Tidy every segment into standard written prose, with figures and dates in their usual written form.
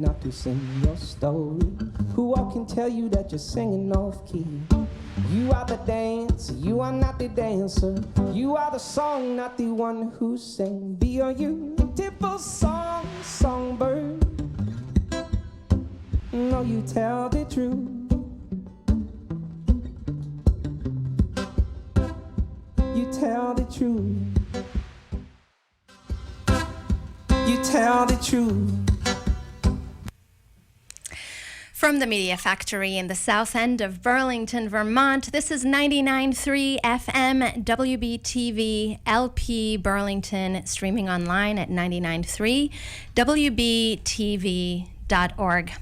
Not to sing your story. Who all can tell you that you're singing off key? You are the dancer, you are not the dancer. You are the song, not the one who sang. Be a beautiful songbird. No, you tell the truth. You tell the truth. You tell the truth. From the Media Factory in the south end of Burlington, Vermont, this is 99.3 FM WBTV LP Burlington, streaming online at 99.3 WBTV.org.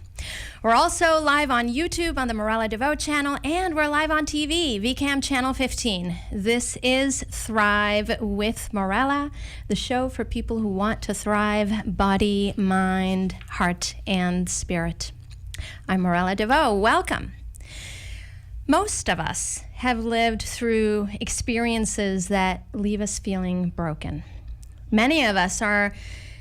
We're also live on YouTube on the Morella DeVoe channel, and we're live on TV, VCAM Channel 15. This is Thrive with Morella, the show for people who want to thrive body, mind, heart, and spirit. I'm Morella DeVoe. Welcome. Most of us have lived through experiences that leave us feeling broken. Many of us are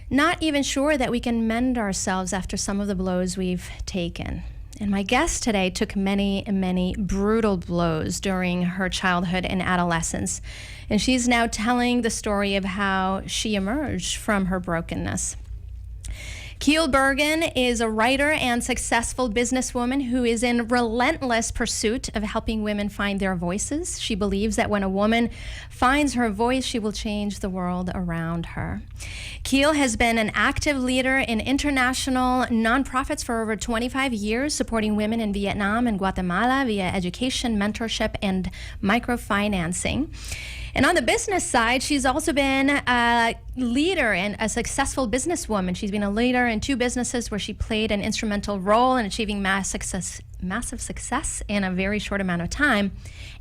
not even sure that we can mend ourselves after some of the blows we've taken. And my guest today took many, many brutal blows during her childhood and adolescence. And she's now telling the story of how she emerged from her brokenness. Keele Burgin is a writer and successful businesswoman who is in relentless pursuit of helping women find their voices. She believes that when a woman finds her voice, she will change the world around her. Keele has been an active leader in international nonprofits for over 25 years, supporting women in Vietnam and Guatemala via education, mentorship, and microfinancing. And on the business side, she's also been a leader and a successful businesswoman. She's been a leader in 2 businesses where she played an instrumental role in achieving massive success in a very short amount of time.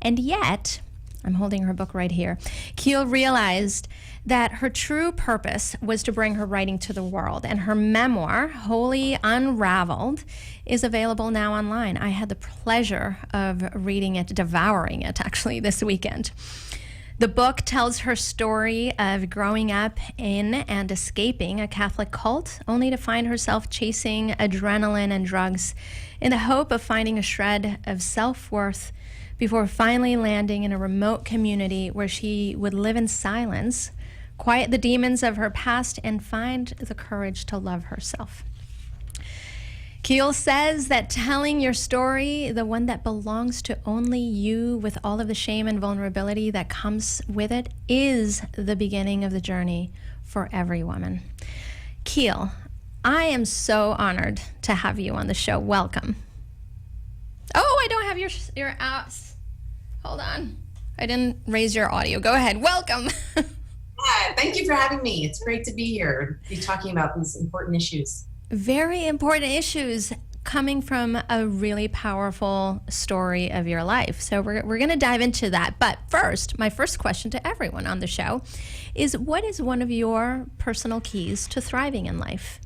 And yet, I'm holding her book right here, Keele realized that her true purpose was to bring her writing to the world. And her memoir, Wholly Unraveled, is available now online. I had the pleasure of reading it, devouring it, actually, this weekend. The book tells her story of growing up in and escaping a Catholic cult, only to find herself chasing adrenaline and drugs in the hope of finding a shred of self-worth before finally landing in a remote community where she would live in silence, quiet the demons of her past, and find the courage to love herself. Keele says that telling your story, the one that belongs to only you with all of the shame and vulnerability that comes with it, is the beginning of the journey for every woman. Keele, I am so honored to have you on the show. Welcome. Oh, I don't have your hold on. I didn't raise your audio. Go ahead. Welcome. Hi, thank you for having me. It's great to be here, to be talking about these important issues. Very important issues coming from a really powerful story of your life. So we're going to dive into that. But first, my first question to everyone on the show is, what is one of your personal keys to thriving in life?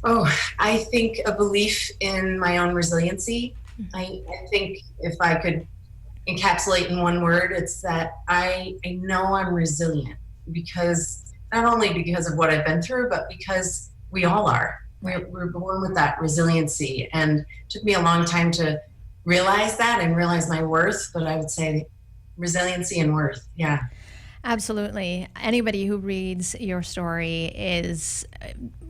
Oh, I think a belief in my own resiliency. I think if I could encapsulate in one word, it's that I know I'm resilient, because not only because of what I've been through, but because we all are. We're born with that resiliency, and it took me a long time to realize that and realize my worth, but I would say resiliency and worth. Yeah. Absolutely. Anybody who reads your story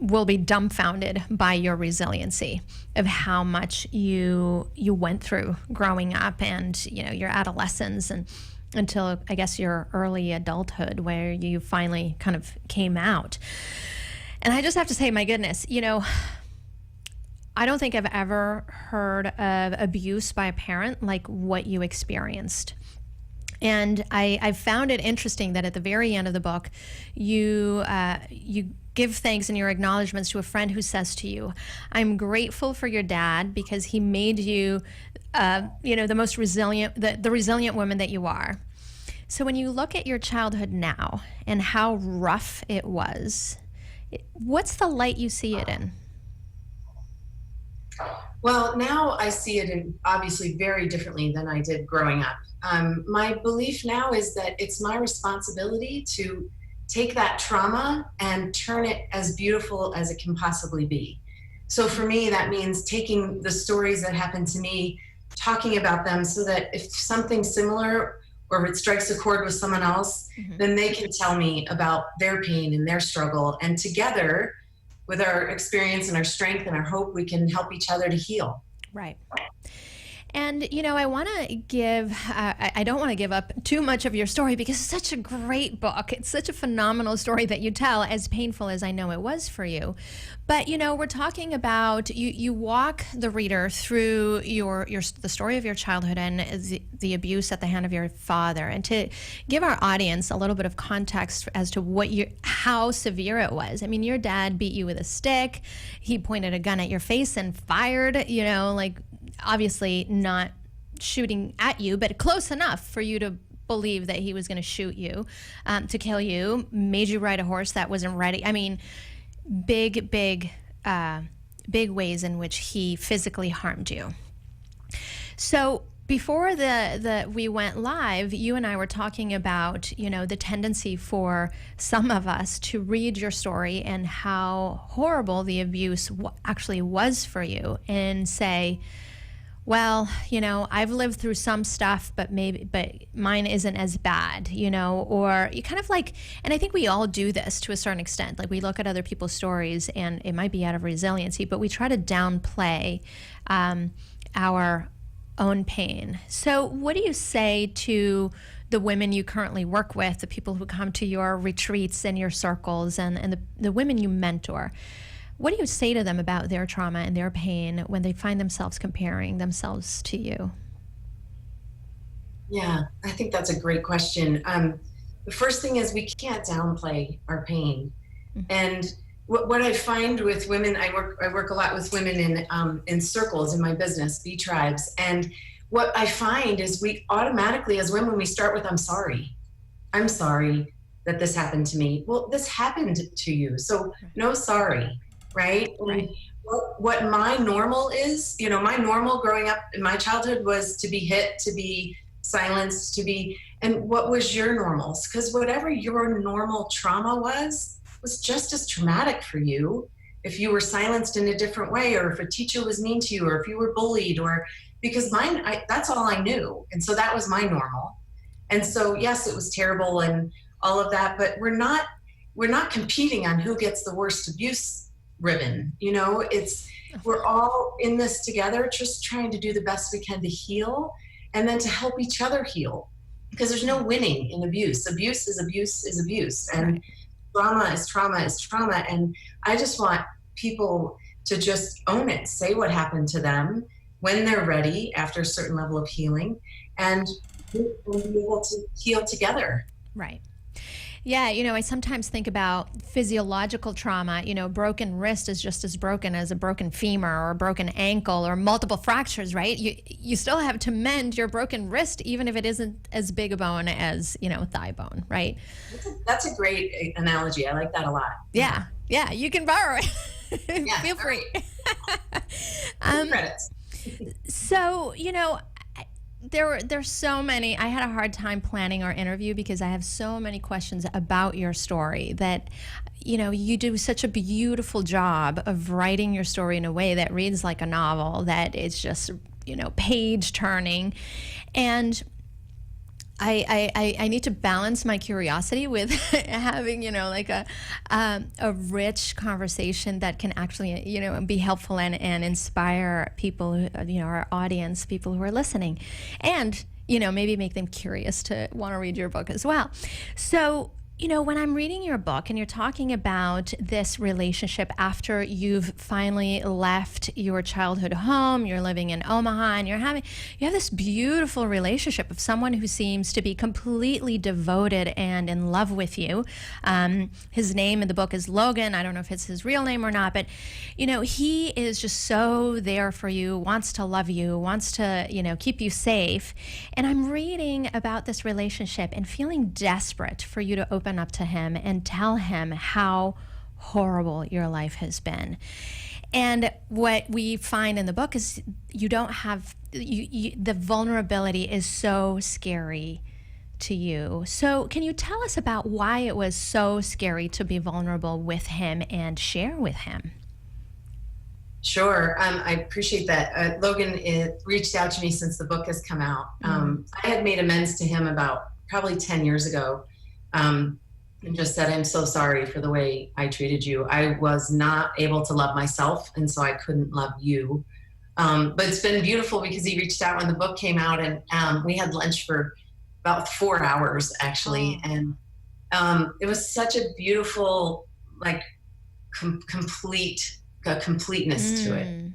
will be dumbfounded by your resiliency of how much you went through growing up and, your adolescence and until, I guess, your early adulthood, where you finally kind of came out. And I just have to say, my goodness, I don't think I've ever heard of abuse by a parent like what you experienced. And I found it interesting that at the very end of the book, you give thanks in your acknowledgments to a friend who says to you, "I'm grateful for your dad because he made you, the most resilient, the resilient woman that you are." So when you look at your childhood now and how rough it was, what's the light you see it in? Well, now I see it in obviously very differently than I did growing up. My belief now is that it's my responsibility to take that trauma and turn it as beautiful as it can possibly be. So for me, that means taking the stories that happened to me, talking about them, so that if something similar or if it strikes a chord with someone else, then they can tell me about their pain and their struggle. And together, with our experience and our strength and our hope, we can help each other to heal. Right. And, you know, I want to give, I don't want to give up too much of your story because it's such a great book. It's such a phenomenal story that you tell, as painful as I know it was for you. But, you know, we're talking about, you walk the reader through the story of your childhood and the abuse at the hand of your father. And to give our audience a little bit of context as to how severe it was. I mean, your dad beat you with a stick. He pointed a gun at your face and fired, you know, like, obviously not shooting at you, but close enough for you to believe that he was going to shoot you, to kill you, made you ride a horse that wasn't ready. I mean, big ways in which he physically harmed you. So before we went live, you and I were talking about, you know, the tendency for some of us to read your story and how horrible the abuse actually was for you and say, well, you know, I've lived through some stuff, but mine isn't as bad, you know, or you kind of like, and I think we all do this to a certain extent. Like, we look at other people's stories and it might be out of resiliency, but we try to downplay our own pain. So what do you say to the women you currently work with, the people who come to your retreats and your circles, and the women you mentor? What do you say to them about their trauma and their pain when they find themselves comparing themselves to you? Yeah, I think that's a great question. The first thing is, we can't downplay our pain. And what I find with women, I work a lot with women in circles in my business, B tribes. And what I find is, we automatically, as women, we start with, I'm sorry. I'm sorry that this happened to me. Well, this happened to you, so no sorry. Right? What my normal is, you know, my normal growing up in my childhood was to be hit, to be silenced, and what was your normals? Because whatever your normal trauma was just as traumatic for you if you were silenced in a different way, or if a teacher was mean to you, or if you were bullied, or because that's all I knew. And so that was my normal. And so, yes, it was terrible and all of that, but we're not competing on who gets the worst abuse ribbon. You know, we're all in this together, just trying to do the best we can to heal, and then to help each other heal, because there's no winning in abuse. Abuse is abuse is abuse, and trauma is trauma is trauma. And I just want people to just own it, say what happened to them when they're ready after a certain level of healing, and we'll be able to heal together. Right. Yeah, you know, I sometimes think about physiological trauma. You know, broken wrist is just as broken as a broken femur or a broken ankle or multiple fractures, right? You still have to mend your broken wrist, even if it isn't as big a bone as, you know, thigh bone, right? That's a great analogy. I like that a lot. Yeah, you can borrow it. Yeah, Feel free. Credits. So, you know, there's so many. I had a hard time planning our interview because I have so many questions about your story that, you know, you do such a beautiful job of writing your story in a way that reads like a novel, that it's just, you know, page turning. And I need to balance my curiosity with having, you know, like a rich conversation that can actually, you know, be helpful and inspire people, you know, our audience, people who are listening, and, you know, maybe make them curious to want to read your book as well. So, you know, when I'm reading your book and you're talking about this relationship after you've finally left your childhood home, you're living in Omaha, and you have this beautiful relationship of someone who seems to be completely devoted and in love with you. His name in the book is Logan. I don't know if it's his real name or not, but, you know, he is just so there for you, wants to love you, wants to, you know, keep you safe. And I'm reading about this relationship and feeling desperate for you to open up to him and tell him how horrible your life has been. And what we find in the book is you don't have, the vulnerability is so scary to you. So can you tell us about why it was so scary to be vulnerable with him and share with him? Sure. I appreciate that. Logan reached out to me since the book has come out. I had made amends to him about probably 10 years ago, and just said, I'm so sorry for the way I treated you. I was not able to love myself, and so I couldn't love you. But it's been beautiful because he reached out when the book came out, and we had lunch for about 4 hours, actually. And it was such a beautiful, like, completeness to it.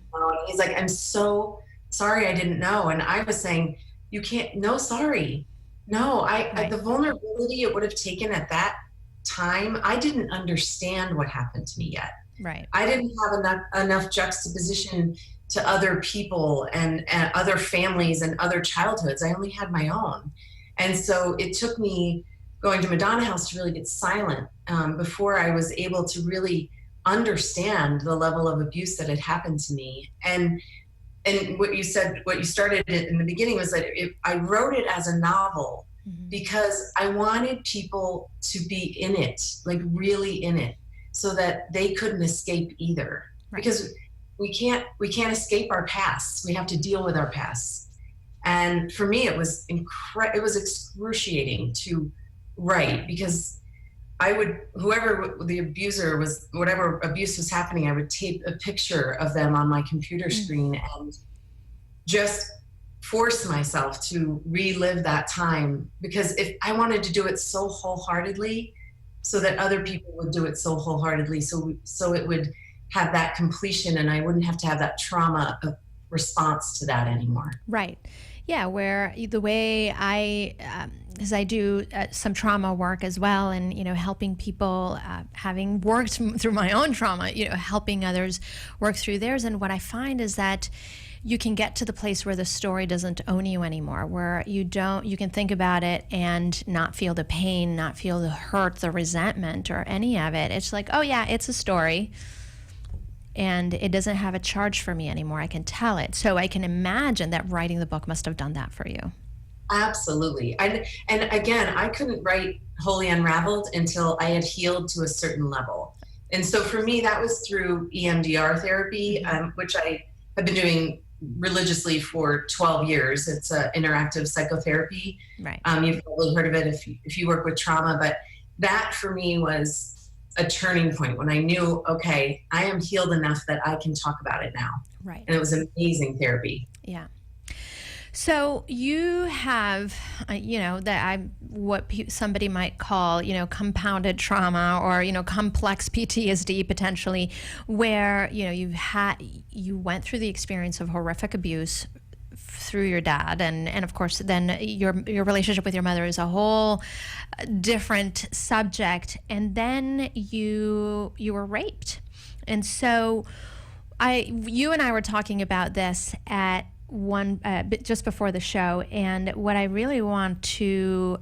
He's like, I'm so sorry I didn't know. And I was saying, you can't, no, sorry. No, the vulnerability it would have taken at that time, I didn't understand what happened to me yet. Right. I didn't have enough juxtaposition to other people and other families and other childhoods. I only had my own. And so it took me going to Madonna House to really get silent before I was able to really understand the level of abuse that had happened to me. And what you said, what you started in the beginning was that I wrote it as a novel because I wanted people to be in it, like really in it, so that they couldn't escape either. Right. Because we can't escape our pasts. We have to deal with our pasts. And for me, it was excruciating to write, because whoever the abuser was, whatever abuse was happening, I would tape a picture of them on my computer screen and just force myself to relive that time, because if I wanted to do it so wholeheartedly, so that other people would do it so wholeheartedly, so it would have that completion, and I wouldn't have to have that trauma response to that anymore. Right. Yeah, where the way as I do some trauma work as well, and helping people, having worked through my own trauma, helping others work through theirs, and what I find is that you can get to the place where the story doesn't own you anymore, where you can think about it and not feel the pain, not feel the hurt, the resentment, or any of it. It's like, oh yeah, it's a story, and it doesn't have a charge for me anymore. I can tell it. So I can imagine that writing the book must have done that for you. Absolutely. And again, I couldn't write Wholly Unraveled until I had healed to a certain level. And so for me, that was through Emdr Therapy, which I have been doing religiously for 12 years. It's an interactive psychotherapy. Right. You've probably heard of it if you work with trauma, but that for me was a turning point when I knew, okay, I am healed enough that I can talk about it now. Right. And it was amazing therapy. Yeah. So you have, what somebody might call, compounded trauma, or, complex PTSD potentially, where, you went through the experience of horrific abuse through your dad, and of course then your relationship with your mother is a whole different subject, and then you were raped. And so you and I were talking about this at one just before the show, and what I really want to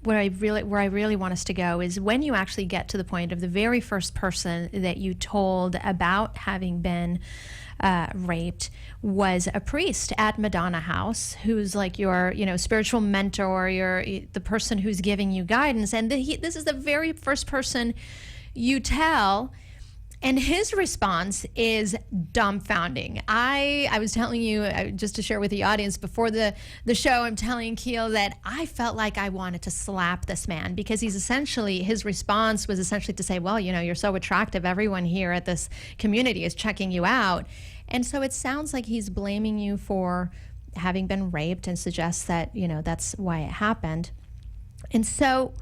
where I really want us to go is when you actually get to the point of the very first person that you told about having been raped was a priest at Madonna House, who's like your spiritual mentor, the person who's giving you guidance, and this is the very first person you tell. And his response is dumbfounding. I was telling you, just to share with the audience before the show, I'm telling Keele that I felt like I wanted to slap this man, because his response was essentially to say, well, you're so attractive. Everyone here at this community is checking you out. And so it sounds like he's blaming you for having been raped and suggests that, that's why it happened. And so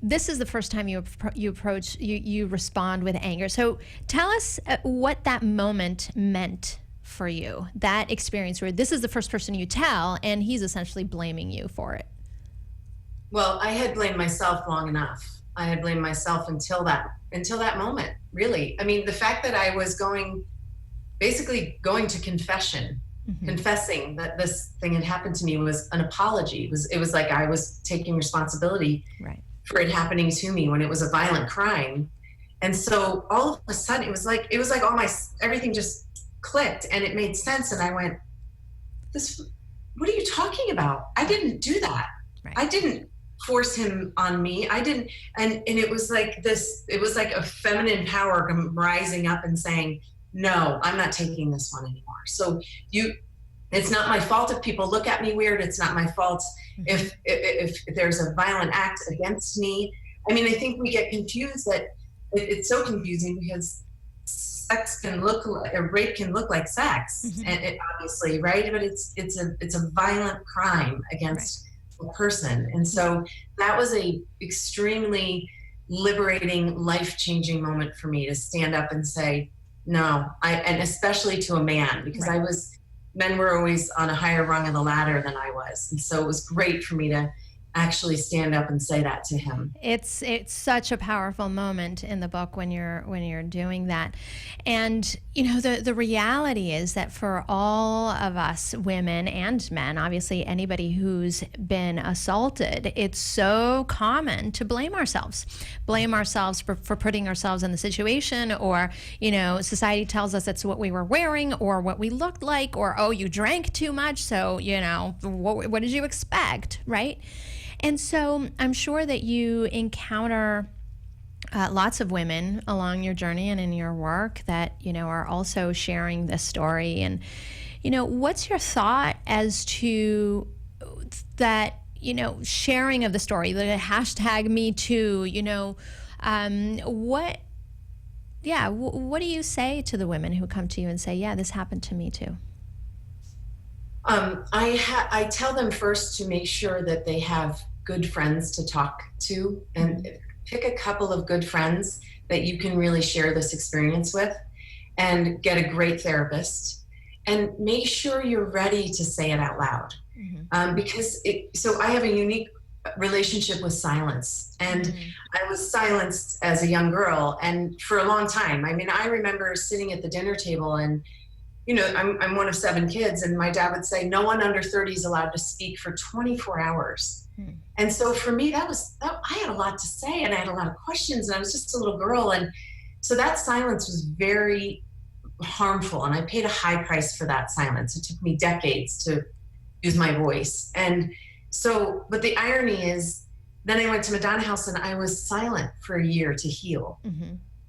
this is the first time you respond with anger. So tell us what that moment meant for you, that experience where this is the first person you tell and he's essentially blaming you for it. Well, I had blamed myself long enough. I had blamed myself until that moment, really. I mean, the fact that I was basically going to confession, confessing that this thing had happened to me was an apology. It was like I was taking responsibility for it happening to me when it was a violent crime. And so all of a sudden it was like everything just clicked and it made sense. And I went, what are you talking about? I didn't do that. Right. I didn't force him on me. I didn't, and it was like this, it was like a feminine power rising up and saying, no, I'm not taking this one anymore. So it's not my fault if people look at me weird. It's not my fault if there's a violent act against me. I mean, I think we get confused that it's so confusing because sex can look like, rape can look like sex, and it obviously, right? But it's a violent crime against a person, and so that was a extremely liberating, life-changing moment for me to stand up and say no. And especially to a man, because men were always on a higher rung of the ladder than I was, and so it was great for me to actually stand up and say that to him. It's such a powerful moment in the book when you're doing that. And you know, the reality is that for all of us women and men, obviously anybody who's been assaulted, it's so common to blame ourselves for putting ourselves in the situation, or you know, society tells us it's what we were wearing or what we looked like, or oh, you drank too much, so you know, what did you expect, right? And so I'm sure that you encounter lots of women along your journey and in your work that, you know, are also sharing this story. And, you know, what's your thought as to that, you know, sharing of the story, the hashtag Me Too, you know, what do you say to the women who come to you and say, yeah, this happened to me too? I tell them first to make sure that they have good friends to talk to, and pick a couple of good friends that you can really share this experience with, and get a great therapist, and make sure you're ready to say it out loud. Because so I have a unique relationship with silence, and I was silenced as a young girl, and for a long time. I mean, I remember sitting at the dinner table, and you know, I'm one of 7 kids, and my dad would say, no one under 30 is allowed to speak for 24 hours. And so for me, I had a lot to say, and I had a lot of questions, and I was just a little girl. And so that silence was very harmful, and I paid a high price for that silence. It took me decades to use my voice. And so, but the irony is, then I went to Madonna House, and I was silent for a year to heal.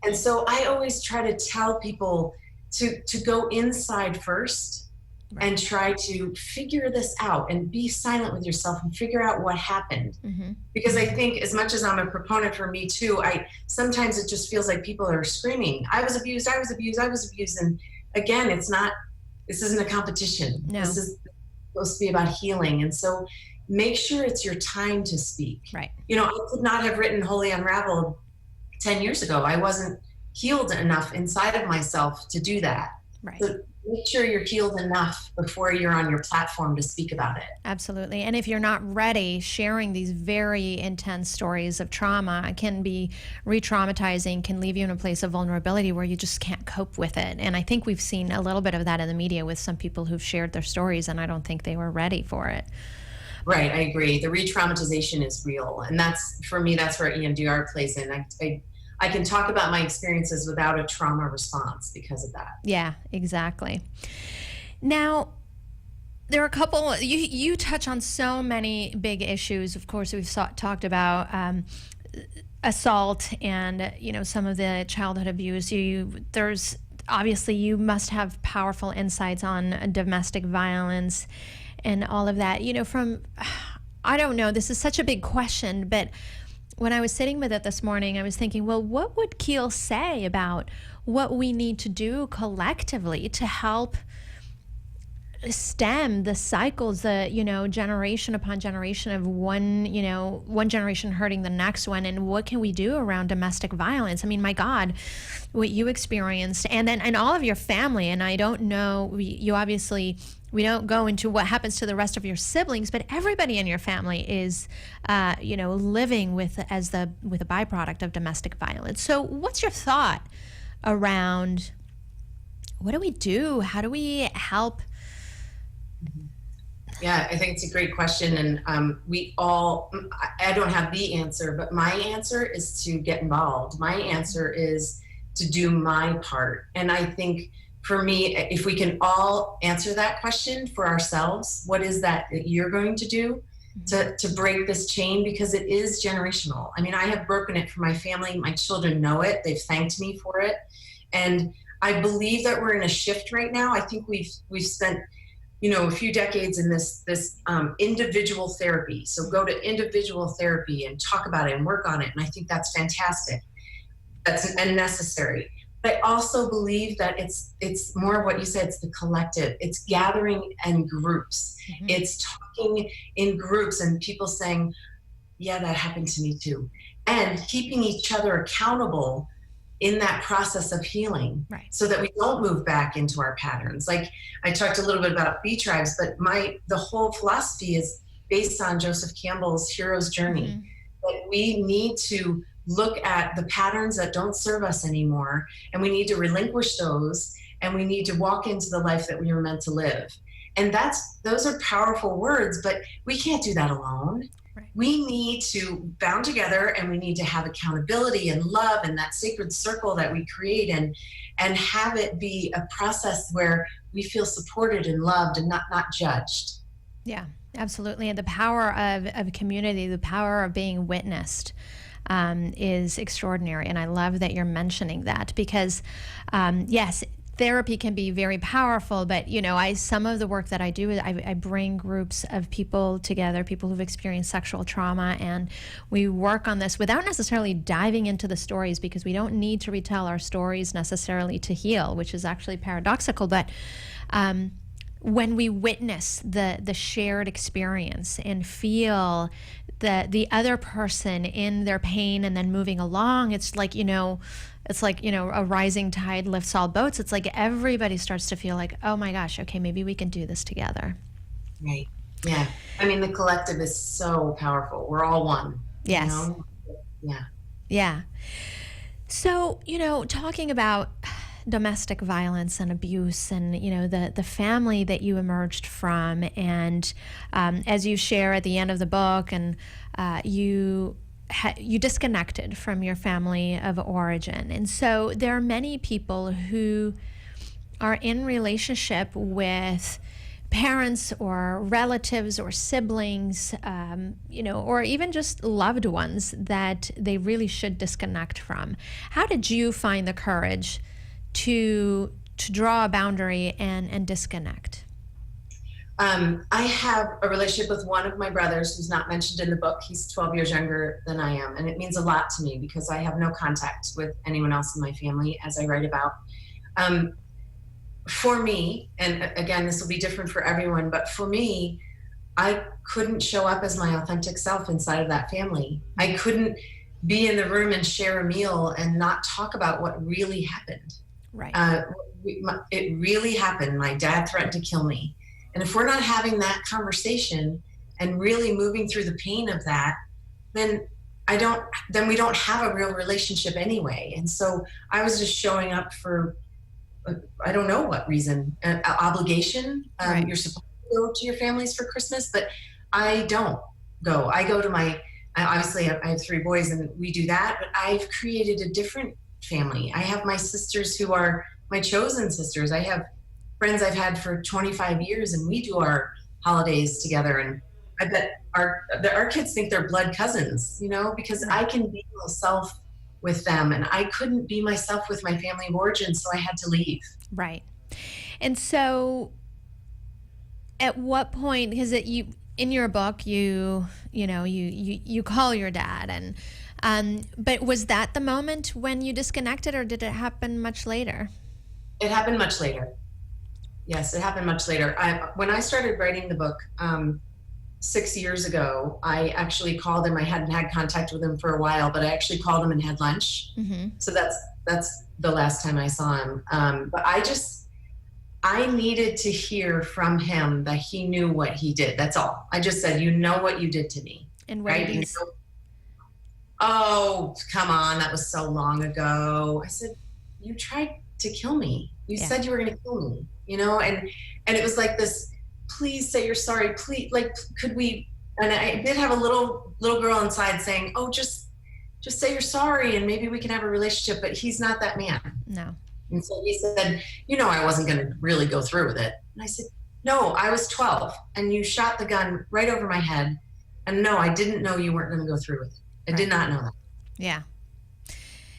And so I always try to tell people to go inside first, and try to figure this out and be silent with yourself and figure out what happened. Because I think, as much as I'm a proponent for Me Too, sometimes it just feels like people are screaming, I was abused, I was abused, I was abused. And again, this isn't a competition. No. This is supposed to be about healing. And so make sure it's your time to speak. Right. You know, I could not have written Wholly Unraveled 10 years ago. I wasn't healed enough inside of myself to do that. Right. So make sure you're healed enough before you're on your platform to speak about it. Absolutely. And if you're not ready, sharing these very intense stories of trauma can be re-traumatizing, can leave you in a place of vulnerability where you just can't cope with it. And I think we've seen a little bit of that in the media with some people who've shared their stories, and I don't think they were ready for it. Right, I agree. The re-traumatization is real. And for me, that's where EMDR plays in. I can talk about my experiences without a trauma response because of that. Yeah, exactly. Now, there are a couple, you touch on so many big issues. Of course, we've talked about assault and, you know, some of the childhood abuse. There's obviously, you must have powerful insights on domestic violence and all of that. You know, I don't know, this is such a big question, but when I was sitting with it this morning, I was thinking, well, what would Keele say about what we need to do collectively to help stem the cycles, generation upon generation of one generation hurting the next one, and what can we do around domestic violence? I mean, my God, what you experienced, and all of your family, and I don't know, we don't go into what happens to the rest of your siblings, but everybody in your family is, living with a byproduct of domestic violence. So what's your thought around what do we do? How do we help? Yeah, I think it's a great question. And I don't have the answer, but my answer is to get involved. My answer is to do my part. And I think for me, if we can all answer that question for ourselves, what is that you're going to do? to break this chain, because it is generational. I mean, I have broken it for my family. My children know it. They've thanked me for it. And I believe that we're in a shift right now. I think we've spent, a few decades in this individual therapy. So go to individual therapy and talk about it and work on it. And I think that's fantastic. That's necessary. But I also believe that it's more of what you said. It's the collective. It's gathering in groups. Mm-hmm. It's talking in groups and people saying, yeah, that happened to me too. And keeping each other accountable in that process of healing, right, so that we don't move back into our patterns. Like I talked a little bit about B tribes, but the whole philosophy is based on Joseph Campbell's hero's journey. Mm-hmm. That we need to look at the patterns that don't serve us anymore, and we need to relinquish those, and we need to walk into the life that we were meant to live. And those are powerful words, but we can't do that alone. Right. We need to bound together, and we need to have accountability and love and that sacred circle that we create, and have it be a process where we feel supported and loved and not judged. Yeah, absolutely. And the power of community, the power of being witnessed, is extraordinary. And I love that you're mentioning that, because yes, therapy can be very powerful, but some of the work that I do is I bring groups of people together, people who've experienced sexual trauma, and we work on this without necessarily diving into the stories, because we don't need to retell our stories necessarily to heal, which is actually paradoxical. But when we witness the shared experience and feel the other person in their pain and then moving along, it's like a rising tide lifts all boats. It's like everybody starts to feel like, oh my gosh, okay, maybe we can do this together. Right. Yeah. I mean, the collective is so powerful. We're all one. Yes. Yeah. Yeah. So, talking about domestic violence and abuse and, the family that you emerged from, and as you share at the end of the book, and you disconnected from your family of origin. And so there are many people who are in relationship with parents or relatives or siblings, or even just loved ones that they really should disconnect from. How did you find the courage to draw a boundary and disconnect? I have a relationship with one of my brothers who's not mentioned in the book. He's 12 years younger than I am, and it means a lot to me because I have no contact with anyone else in my family, as I write about. For me, and again, this will be different for everyone, but for me, I couldn't show up as my authentic self inside of that family. I couldn't be in the room and share a meal and not talk about what really happened. Right. It really happened. My dad threatened to kill me. And if we're not having that conversation and really moving through the pain of that, then we don't have a real relationship anyway. And so I was just showing up for, I don't know what reason, obligation. Right. You're supposed to go to your families for Christmas, but I don't go. I go to obviously I have 3 boys and we do that, but I've created a different family. I have my sisters who are my chosen sisters. I have friends I've had for 25 years, and we do our holidays together. And I bet our kids think they're blood cousins, because I can be myself with them, and I couldn't be myself with my family of origin, so I had to leave. Right. And so at what point, because in your book, you call your dad, but was that the moment when you disconnected, or did it happen much later? It happened much later. Yes, it happened much later. When I started writing the book 6 years ago, I actually called him. I hadn't had contact with him for a while, but I actually called him and had lunch. Mm-hmm. So that's the last time I saw him. But I needed to hear from him that he knew what he did. That's all. I just said, what you did to me. And what did Oh, come on. That was so long ago. I said, you tried to kill me. You said you were going to kill me, and it was like this, please say you're sorry. Please, could we, and I did have a little girl inside saying, oh, just say you're sorry and maybe we can have a relationship, but he's not that man. No. And so he said, I wasn't going to really go through with it. And I said, no, I was 12 and you shot the gun right over my head And no, I didn't know you weren't going to go through with it. I did not know that. Yeah.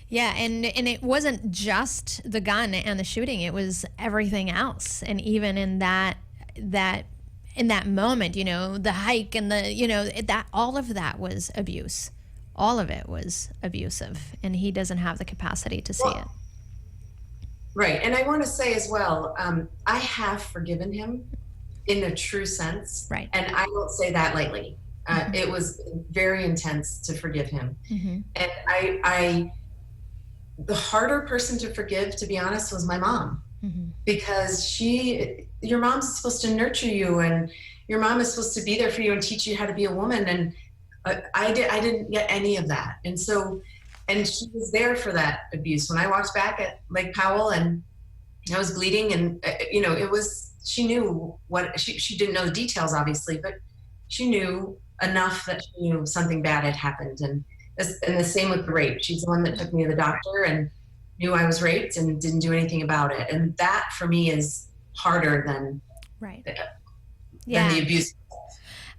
Yeah, and it wasn't just the gun and the shooting, it was everything else. And even in that in that moment, you know, the hike and the, you know, that all of that was abuse. All of it was abusive, and he doesn't have the capacity to see it. Right. And I want to say as well, I have forgiven him in a true sense. Right. And I don't say that lightly. It was very intense to forgive him. And I the harder person to forgive, to be honest, was my mom. Because your mom's supposed to nurture you, and your mom is supposed to be there for you and teach you how to be a woman. And I didn't get any of that. And so, and she was there for that abuse. When I walked back at Lake Powell and I was bleeding, and you know, it was, she knew what, she didn't know the details obviously, but she knew enough that she knew something bad had happened. And the same with the rape. She's the one that took me to the doctor and knew I was raped and didn't do anything about it. And that for me is harder than the abuse.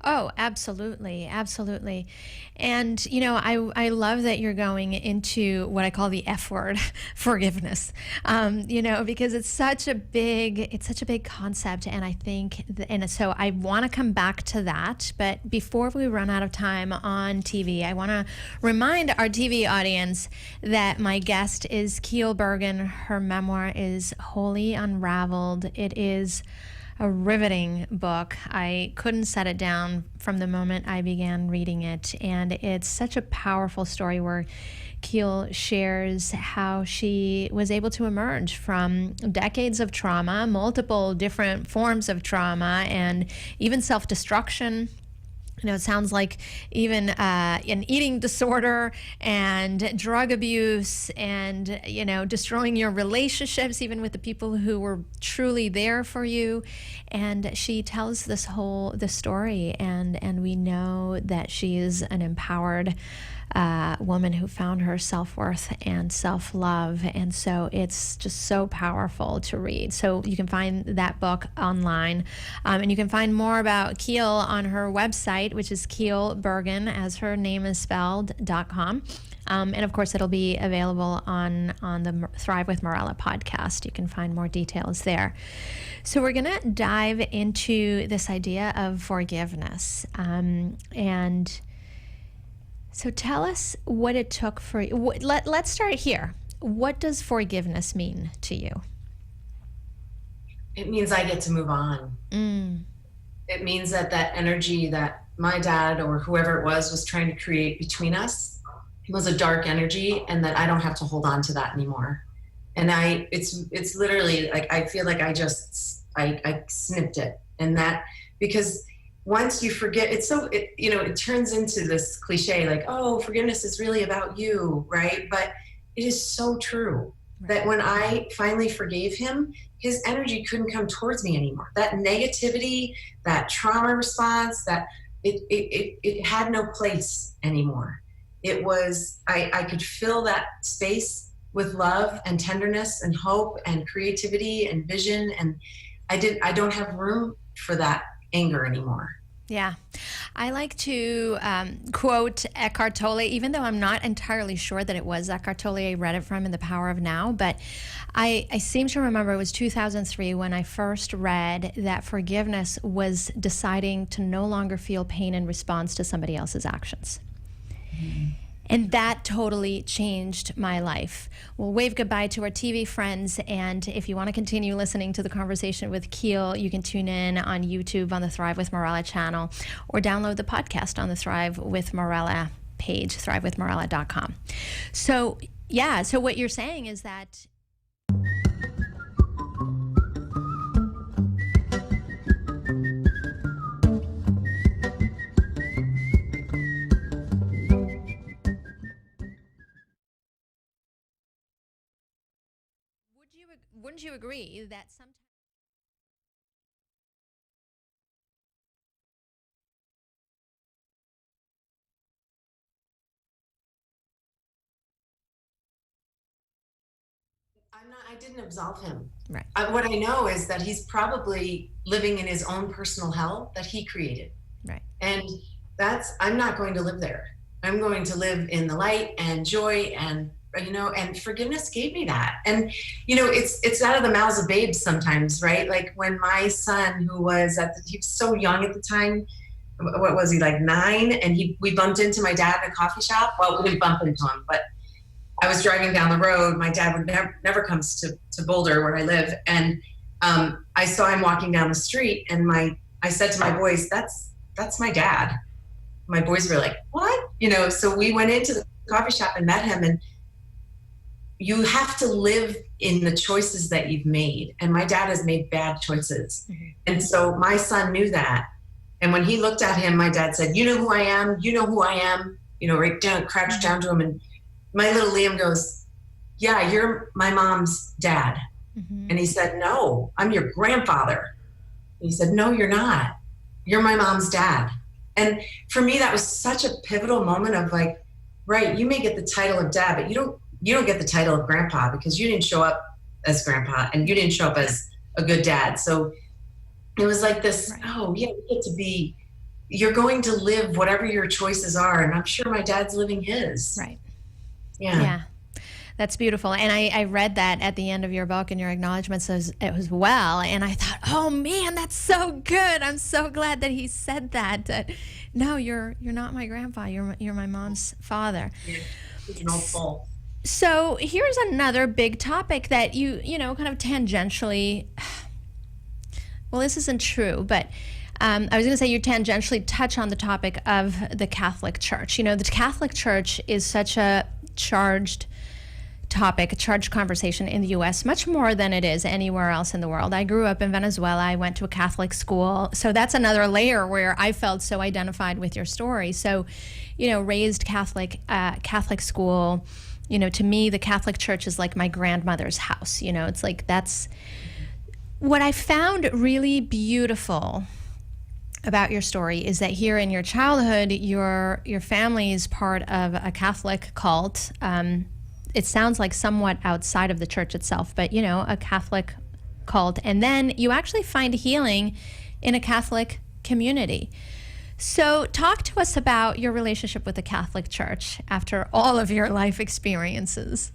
Oh, absolutely. Absolutely. And, you know, I love that you're going into what I call the F word, forgiveness, you know, because it's such a big concept. And I think, and so I want to come back to that. But before we run out of time on TV, I want to remind our TV audience that my guest is Keele Burgin. Her memoir is Wholly Unraveled. It is a riveting book. I couldn't set it down from the moment I began reading it. And it's such a powerful story where Keele shares how she was able to emerge from decades of trauma, multiple different forms of trauma, and even self-destruction. You know, it sounds like even an eating disorder and drug abuse and, you know, destroying your relationships, even with the people who were truly there for you. And she tells this story, and we know that she is an empowered woman who found her self-worth and self-love. And so it's just so powerful to read. So you can find that book online, and you can find more about Keele on her website, which is Keele Burgin, as her name is spelled.com. And of course, it'll be available on the Thrive with Morella podcast. You can find more details there. So we're going to dive into this idea of forgiveness. And so tell us what it took for you. Let's start here. What does forgiveness mean to you? It means I get to move on. It means that energy that my dad or whoever it was trying to create between us was a dark energy, and that I don't have to hold on to that anymore. And it's literally like, I feel like I snipped it. And that, because once you forget, it turns into this cliche, like, oh, forgiveness is really about you, right? But it is so true that when I finally forgave him, his energy couldn't come towards me anymore. That negativity, that trauma response, that it had no place anymore. It was, I could fill that space with love and tenderness and hope and creativity and vision. And I don't have room for that anger anymore. Yeah. I like to quote Eckhart Tolle, even though I'm not entirely sure that it was Eckhart Tolle I read it from in The Power of Now, but I seem to remember it was 2003 when I first read that forgiveness was deciding to no longer feel pain in response to somebody else's actions. And that totally changed my life. We'll wave goodbye to our TV friends, and if you want to continue listening to the conversation with Keele, you can tune in on YouTube on the Thrive with Morella channel, or download the podcast on the Thrive with Morella page, thrivewithmorella.com. So, yeah, so what you're saying is that wouldn't you agree that sometimes I didn't absolve him. Right. What I know is that he's probably living in his own personal hell that he created. Right. And I'm not going to live there. I'm going to live in the light and joy and, and forgiveness gave me that. And, it's out of the mouths of babes sometimes, right? Like when my son, who was he was so young at the time, what was he, like 9? And we bumped into my dad in a coffee shop. Well, we didn't bump into him, but I was driving down the road. My dad would never comes to Boulder where I live. And I saw him walking down the street and I said to my boys, that's my dad. My boys were like, what? So we went into the coffee shop and met him, and you have to live in the choices that you've made. And my dad has made bad choices. Mm-hmm. And so my son knew that. And when he looked at him, my dad said, you know who I am? You know who I am? Right down, crouched down to him. And my little Liam goes, yeah, you're my mom's dad. Mm-hmm. And he said, no, I'm your grandfather. And he said, no, you're not. You're my mom's dad. And for me, that was such a pivotal moment of like, right, you may get the title of dad, but you don't get the title of grandpa because you didn't show up as grandpa and you didn't show up as a good dad. So it was like this, right. Oh yeah, you get to be, you're going to live whatever your choices are. And I'm sure my dad's living his. Right. Yeah. Yeah. That's beautiful. And I read that at the end of your book and your acknowledgments as well. And I thought, oh man, that's so good. I'm so glad that he said that. No, you're not my grandpa. You're my mom's father. Yeah. It's an old soul. So here's another big topic that you kind of tangentially, well, this isn't true, but I was going to say you tangentially touch on the topic of the Catholic Church. The Catholic Church is such a charged topic, a charged conversation in the U.S., much more than it is anywhere else in the world. I grew up in Venezuela. I went to a Catholic school. So that's another layer where I felt so identified with your story. So, raised Catholic school, to me, the Catholic Church is like my grandmother's house. It's like that's what I found really beautiful about your story is that here in your childhood, your family is part of a Catholic cult. It sounds like somewhat outside of the church itself, but a Catholic cult. And then you actually find healing in a Catholic community. So talk to us about your relationship with the Catholic Church after all of your life experiences.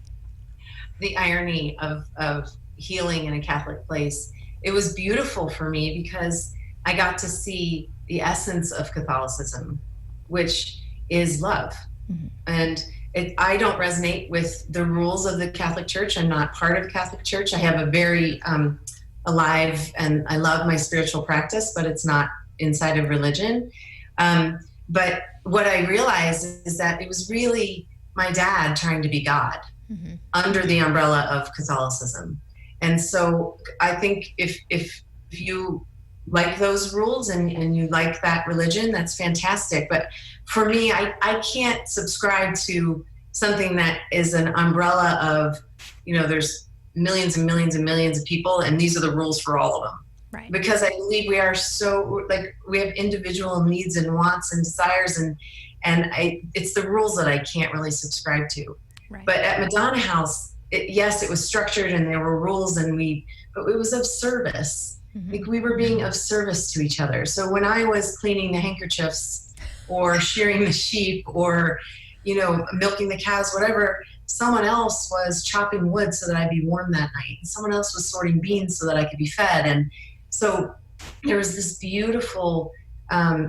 The irony of healing in a Catholic place, it was beautiful for me because I got to see the essence of Catholicism, which is love. Mm-hmm. And I don't resonate with the rules of the Catholic Church. I'm not part of Catholic Church. I have a very alive, and I love my spiritual practice, but it's not inside of religion. But what I realized is that it was really my dad trying to be God mm-hmm. under the umbrella of Catholicism. And so I think if you like those rules and you like that religion, that's fantastic. But for me, I can't subscribe to something that is an umbrella of, there's millions and millions and millions of people, and these are the rules for all of them. Right. Because I believe we are so, we have individual needs and wants and desires, and it's the rules that I can't really subscribe to. Right. But at Madonna House, yes, it was structured and there were rules, but it was of service. Mm-hmm. We were being of service to each other. So when I was cleaning the handkerchiefs or shearing the sheep or, milking the cows, whatever, someone else was chopping wood so that I'd be warm that night. And someone else was sorting beans so that I could be fed. And so there was this beautiful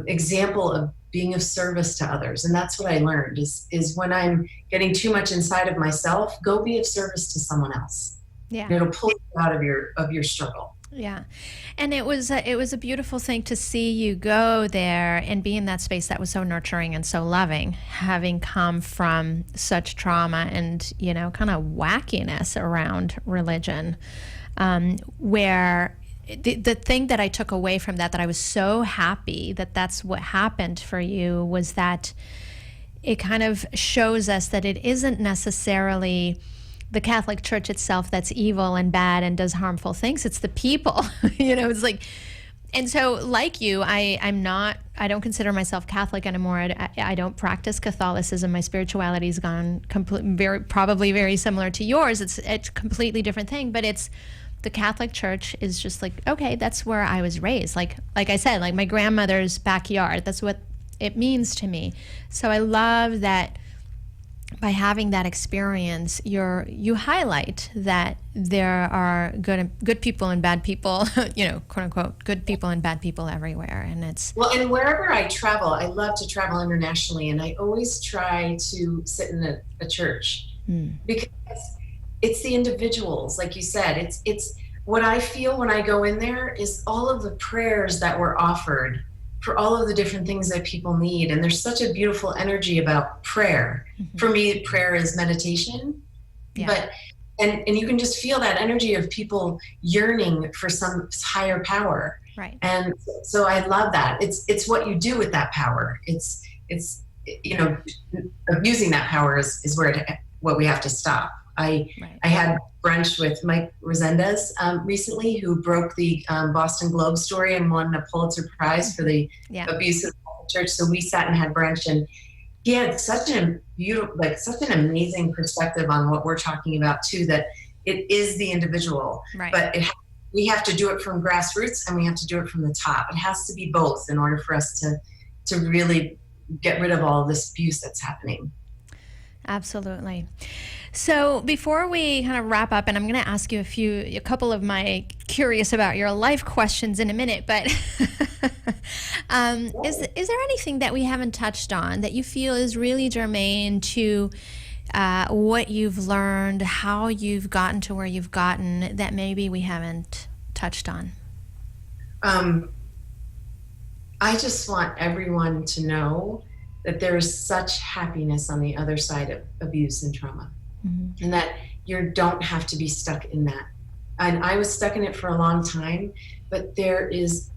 example of being of service to others. And that's what I learned is when I'm getting too much inside of myself, go be of service to someone else. Yeah. And it'll pull you out of your struggle. Yeah. And it was a beautiful thing to see you go there and be in that space that was so nurturing and so loving, having come from such trauma and, kind of wackiness around religion, where the thing that I took away from that I was so happy that that's what happened for you was that it kind of shows us that it isn't necessarily the Catholic Church itself that's evil and bad and does harmful things. It's the people, it's like, and so like you, I don't consider myself Catholic anymore. I don't practice Catholicism. My spirituality has gone probably very similar to yours. It's a completely different thing, but it's the Catholic Church is just like, okay, that's where I was raised. Like I said, like my grandmother's backyard. That's what it means to me. So I love that by having that experience, you highlight that there are good people and bad people, quote unquote, good people and bad people everywhere. And it's and wherever I travel, I love to travel internationally, and I always try to sit in a church because it's the individuals, like you said. It's what I feel when I go in there is all of the prayers that were offered for all of the different things that people need. And there's such a beautiful energy about prayer. Mm-hmm. For me, prayer is meditation, but you can just feel that energy of people yearning for some higher power. Right. And so I love that. It's what you do with that power. It's abusing that power is what we have to stop. I had brunch with Mike Resendez recently, who broke the Boston Globe story and won a Pulitzer Prize for the abusive church. So we sat and had brunch, and he had such an amazing perspective on what we're talking about too, that it is the individual, but we have to do it from grassroots and we have to do it from the top. It has to be both in order for us to really get rid of all this abuse that's happening. Absolutely. So before we kind of wrap up, and I'm going to ask you a couple of my curious about your life questions in a minute, but is there anything that we haven't touched on that you feel is really germane to what you've learned, how you've gotten to where you've gotten, that maybe we haven't touched on? I just want everyone to know that there is such happiness on the other side of abuse and trauma, and that you don't have to be stuck in that. And I was stuck in it for a long time, but there's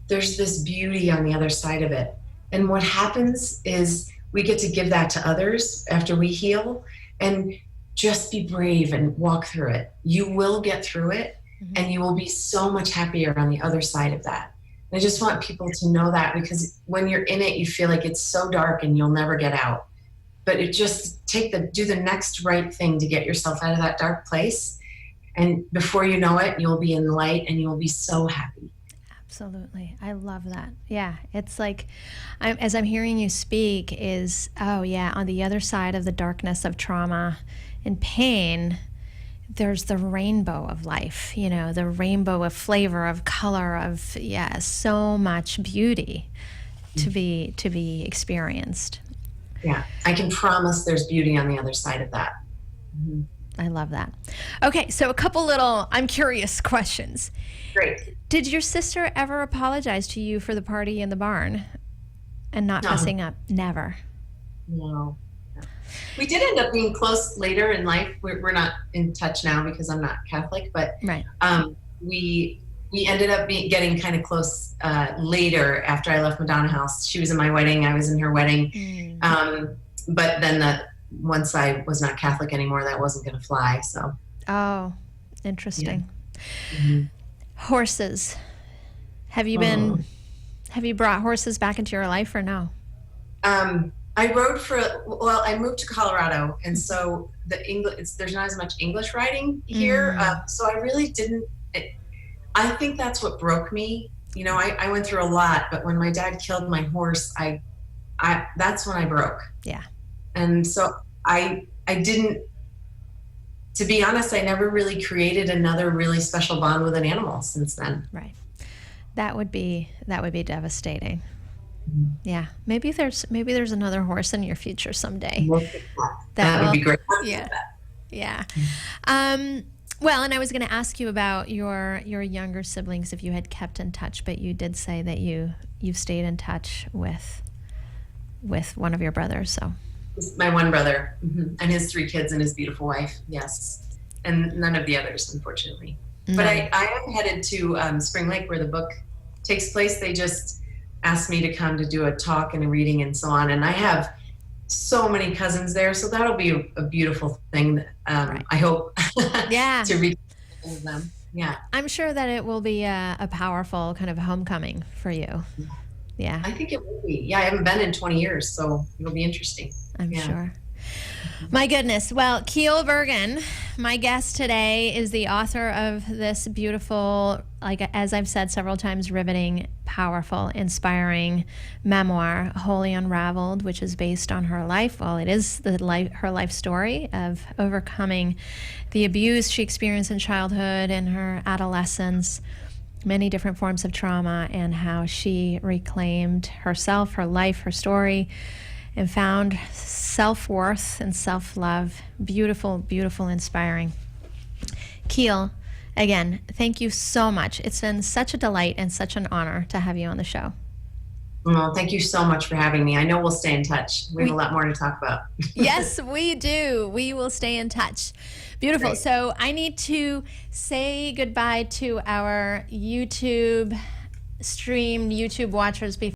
this beauty on the other side of it. And what happens is we get to give that to others after we heal, and just be brave and walk through it. You will get through it, and you will be so much happier on the other side of that. I just want people to know that, because when you're in it, you feel like it's so dark and you'll never get out. But it just do the next right thing to get yourself out of that dark place. And before you know it, you'll be in light and you'll be so happy. Absolutely. I love that. Yeah. It's like, as I'm hearing you speak on the other side of the darkness of trauma and pain, there's the rainbow of life, the rainbow of flavor, of color, of, so much beauty to be experienced. Yeah, I can promise there's beauty on the other side of that. Mm-hmm. I love that. Okay, so a couple little, I'm curious questions. Great. Did your sister ever apologize to you for the party in the barn and not messing up? Never. No. We did end up being close later in life. We're not in touch now because I'm not Catholic, but we ended up getting kind of close later after I left Madonna House. She was in my wedding, I was in her wedding. But then once I was not Catholic anymore, that wasn't going to fly. So. Oh, interesting. Yeah. Mm-hmm. Horses. Have you brought horses back into your life or no? I rode I moved to Colorado, and so there's not as much English riding here. So I really didn't, I think that's what broke me. I went through a lot, but when my dad killed my horse, that's when I broke. Yeah. And so I didn't, to be honest, I never really created another really special bond with an animal since then. Right. That would be devastating. Yeah, maybe there's another horse in your future someday. That would be great. Yeah. Well, and I was going to ask you about your younger siblings, if you had kept in touch, but you did say that you've stayed in touch with one of your brothers. So my one brother, and his 3 kids and his beautiful wife. Yes, and none of the others, unfortunately. No. But I am headed to Spring Lake, where the book takes place. They just asked me to come to do a talk and a reading and so on. And I have so many cousins there, so that'll be a beautiful thing. I hope to reach all of them. Yeah. I'm sure that it will be a powerful kind of homecoming for you. Yeah. I think it will be. Yeah, I haven't been in 20 years, so it'll be interesting. I'm sure. My goodness. Well, Keele Burgin, my guest today, is the author of this beautiful, like as I've said several times, riveting, powerful, inspiring memoir, Wholly Unraveled, which is based on her life. Well, it is her life story of overcoming the abuse she experienced in childhood and her adolescence, many different forms of trauma, and how she reclaimed herself, her life, her story, and found self-worth and self-love. Beautiful, beautiful, inspiring. Keele, again, thank you so much. It's been such a delight and such an honor to have you on the show. Well, thank you so much for having me. I know we'll stay in touch. We have a lot more to talk about. Yes, we do. We will stay in touch. Beautiful. Great. So I need to say goodbye to our YouTube streamed YouTube watchers before